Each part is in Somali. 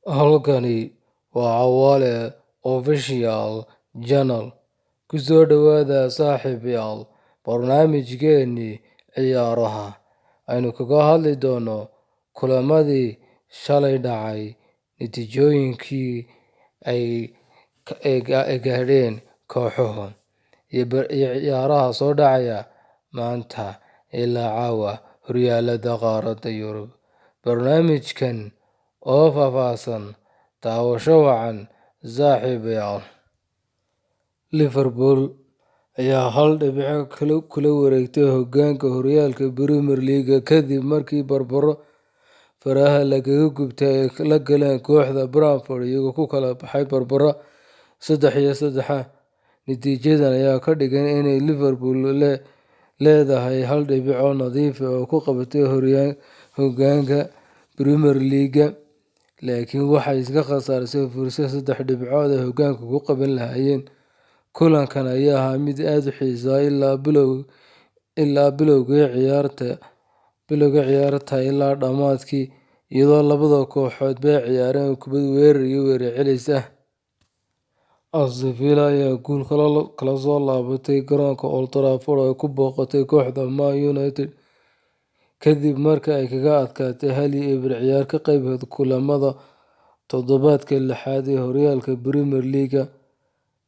Halkani waa Cawaale Official Channel. Ku soo dhawaada saaxiibayaal barnaamijkeennii ciyaaraha. Aynu kaga hadli doono kulamadii shalay dhacay, natiijooyinkii ay gaadheen kooxuhu, iyo ciyaaraha soo dhacaya maanta ilaa caawa horyaalada qaaradda Yurub. Barnaamijkan oo faahfaahsan, daawasho wacan saaxiibayaal. Liverpool ayaa hal dhibic kula wareegtay hoggaanka horyaalka Premier League kadib markii barbaro faraha lagaga gubtay ay la galeen kooxda Brentford iyagoo ku kala baxay barbaro 3-3. Natiijadan ayaa ka dhigan inay Liverpool leedahay hal dhibic oo nadiif ah oo ku qabatay hoggaanka Premier League, laakiin waxay iska khasaarisay fursad 3 dhibcood ay hoggaanka ku qaban lahaayeen. Kulankan ayaa ahaa mid aad u xiiso leh ilaa bilowgii ciyaarta ilaa dhammaadkii, iyadoo labada kooxoodba ay ciyaareen kubad weerar iyo weerar celis ah. Aston Villa ayaa guul kala soo laabatay garoonka Old Trafford oo ay ku booqatay kooxda Man United kadib markii ay kaga adkaatay 1-0 ciyaar ka qeybta kulamada toddobaadka lixaad ee horyaalka Premier League.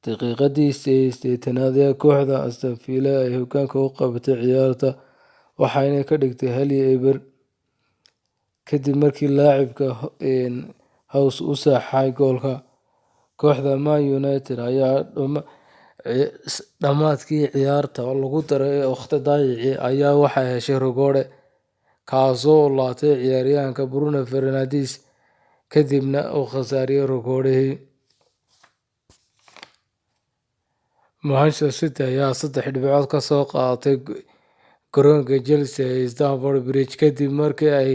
Daqiiqadii 80aad ee kooxda Aston Villa ay hoggaanka u qabatay ciyaarta, waxayna ka dhigtay 1-0 kadib markii laacibka House uu saxay goolka. Kooxda Man United ayaa dhammaadkii ciyaarta oo lagu daray waqti dhaawac ayaa waxay heshay rigoore, kaasoo u laatay ciyaaryahanka Bruno Fernandes kadibna uu khasaariyay rigoorihii. Manchester City ayaa 3 dhibcood ka soo qaadatay garoonka Chelsea ee Stamford Bridge kadib markii ay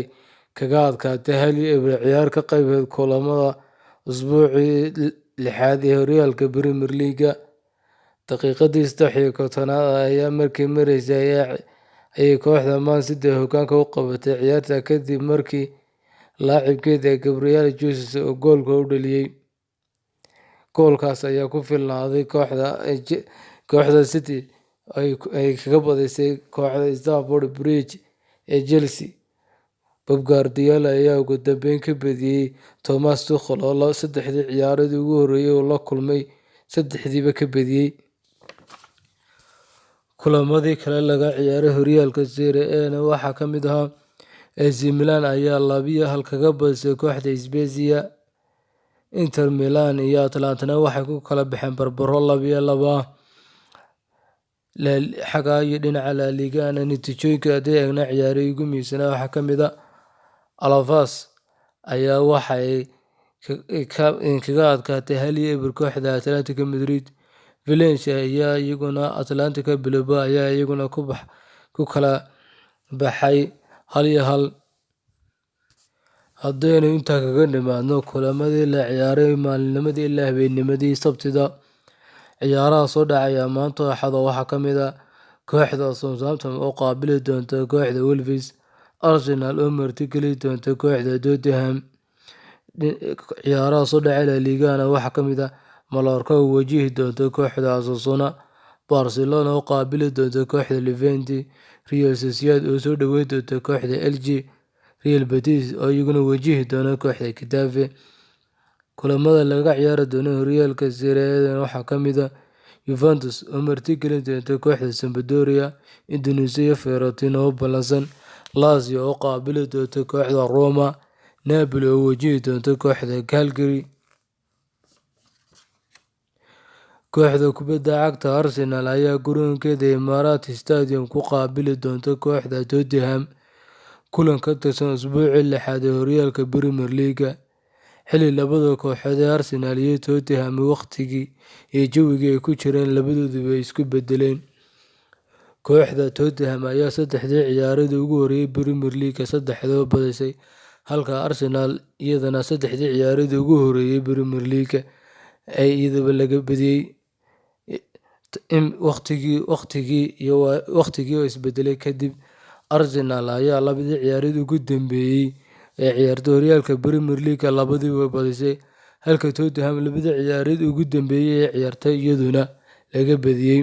kaga adkaatay 1-0 ciyaar ka qeybta kulamada usbuucii lixaad ee horyaalka Premier League. Daqiiqadii 53aad ayaa markii mareysay ayay kooxda Man City hoggaanka u qabatay ciyaarta kadib markii laacibkeeda Gabriel Jesus uu goolka u dhaliyay. Goolkaas ayaa ku filnaaday kooxda City ay kaga badisay kooxda Stamford Bridge ee Chelsea. Pep Guardiola ayaa ugu dambeyn ka badiyay Thomas Tuchel oo 3 ciyaarood ugu horreeyay uu la kulmay 3diiba ka badiyay. Kulamadii kale laga ciyaaray horyaalka Serie A waxaa ka mid ahaa AC Milan ayaa 2-1 kaga badisay kooxda Spezia. Inter Milan iyo Atalanta waxay ku kala baxeen barbaro 2-2. Xagga iyo dhinaca La Liga natiijooyinka haddii eegna ciyaarihii ugu muhiimsanaa waxaa ka mid ah Alaves ayaa waxay kaga adkaatay 1-0 kooxda Atletico Madrid. Valencia ayaa iyaguna Atletico Bilbao ayaa iyaguna ku kala baxay 1-1. Haddaynu intaa kaga nimaadno kulamadii la ciyaaray maalinimadii ilaa habeennimadii Sabtida, ciyaaraha soo dhacaya maanta Axad waxaa ka mid ah kooxda Southampton oo qaabili doonta kooxda Wolves, Arsenal oo martigeli doonta kooxda Tottenham. Ciyaaraha soo dhacaya La Liga waxaa ka mid ah Mallorca oo wajihi doonta kooxda Osasuna, Barcelona oo qaabili doonta kooxda Levante, Real Sociedad oo soo dhaweyn doonta kooxda Elche, Real Betis oo iyaguna wajihi doona kooxda Getafe. Kulamada laga ciyaari doono horyaalka Serie A waxaa ka mid ah Juventus oo martigeli doonta kooxda Sampdoria, Udinese Fiorentina oo ballansan, Lazio oo qaabili doonta kooxda Roma, Napoli oo wajihi doonta kooxda Cagliari. Kooxda kubadda cagta Arsenal ayaa garoonkeeda Emirates Stadium ku qaabili doonta kooxda Tottenham, kulan ka tirsan usbuucii lixaad ee horyaalka Premier League. Xilli labada kooxood ee Arsenal iyo Tottenham waqtigii iyo jawigii ay ku jireen labadooduba ay isku bedeleen. Kooxda Tottenham ayaa 3 ciyaarood ugu horreeyay Premier League 3 badisay, halka Arsenal iyadana 3 ciyaarood ugu horreeyay Premier League ay iyadaba laga badiyay. Waqtigii oo isbedelay kadib, Arsenal ayaa 2 ciyaarood ugu dambeeyay ee ciyaartay horyaalka Premier League labadiiba badisay, halka Tottenham labada ciyaareed ugu dambeeyay ee ciyaartay iyaduna laga badiyay.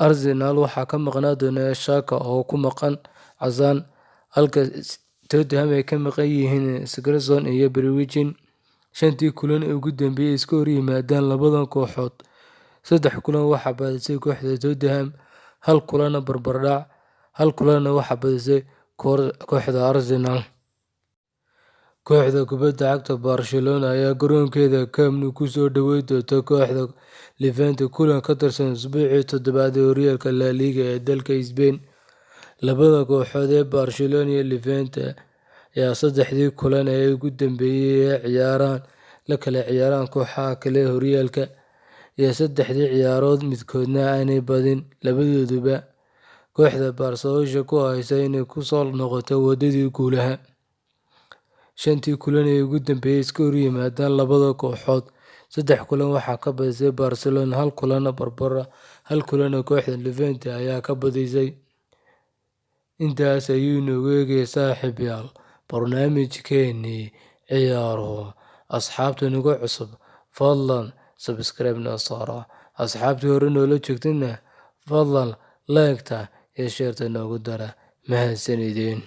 Arsenal waxaa ka maqnaan doona Xhaka oo ku maqan casaan, halka Tottenham ay ka maqan yihiin Sigurdsson iyo Bergwijn. Shantii kulan ee ugu dambeeyay iska hor yimaadaan labadan kooxood, 3 kulan waxaa badisay kooxda Tottenham, 1 kulanna barbardhac, 1 kulanna waxaa badisay kooxda Arsenal. Kooxda kubadda cagta Barcelona ayaa garoonkeeda Camp Nou ku soo dhaweyn doonta kooxda Levante kulan ka tirsan usbuucii 7aad ee horyaalka La Liga ee dalka Spain. Labada kooxood ee Barcelona iyo Levante ayaa 3dii kulan ee ugu dambeeyay la kala ciyaareen kooxaha kale ee horyaalka, iyo 3dii ciyaarood midkoodna aanay badin labadooduba. Kooxda Barca oo isha ku haysa inay ku soo noqoto wadadii guulaha. 5 kulan ee ugu dambeeyay iska hor yimaadaan labada kooxood, 3 kulan waxaa ka badisay Barcelona, 1 kulanna barbaro, 1 kulanna kooxda Levante ayaa ka badisay. Intaas ayuu inoogu eegay saaxiibayaal barnaamijkeenii ciyaaruhu. Asxaabta nagu cusub fadlan subscribe noo saara, asxaabtii hore noola joogtayna fadlan like-ta iyo share-ta noogu dara. Mahadsanidin.